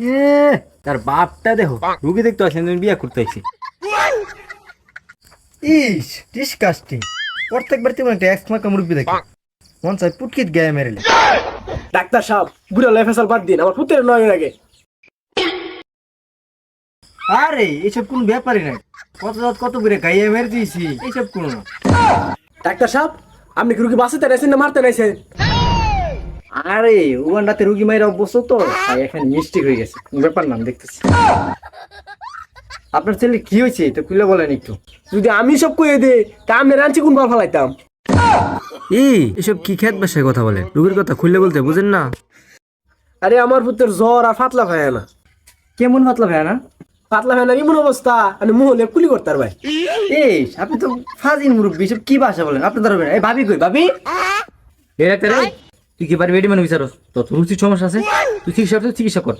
এ তার বাপটা দেখো, রুগী দেখতে আসেন, তুমি বিয়ে করতে আসছি। ইস ডিসকাস্টিং। প্রত্যেকবার তেমন একটা এক মাকা মুরব্বি দেখি, মন চাই পুটকিত গায়ে মেরেলে। ডাক্তার সাহেব বুড়া লাইফাসাল বাদ দিন, আমার পুত্রের নয় আগে। আরে এইসব কোন ব্যাপারই নাই, কত রাত কত করে গাইয়ে মেরে দিয়েছি, এইসব কোনো না। ডাক্তার সাহেব আপনি কি রুগী বাঁচাতে নাইছেন না মারতে নাইছেন? আরে উগান্ডাতে রুগী মাইরা অভ্যস্ত তো, তাই এখন মিস্টেক হয়ে গেছে, কোনো ব্যাপার না, আমি দেখতেছি। আপনার ছেলে কি হয়েছে তো খুলে বলেন একটু। যদি আমি সব কয়ে দে তা আমি রাঞ্চি কোন ভাল ফেলাইতাম। এসব কি খেত বাসায় কথা বলে, রুগীর কথা খুললে বলতে বুঝেন না? আরে আমার পুত্রের জ্বর আর পাতলা ভাই না। কেমন পাতলা ভাই না? পাতলা ভাই না এমন অবস্থা, আমি মুহলে কুলি করতার ভাই। এই আপনি তো ফাজিল মুরব্বী, সব কি ভাষা বলেন? আপনি ধরবেন এই ভাবি কই ভাবি? এ ডাক্তার, তুই কি পারবি এটি মানে বিচারস? তোর রুচির সমস্যা আছে, তুই চিকিৎসা কর।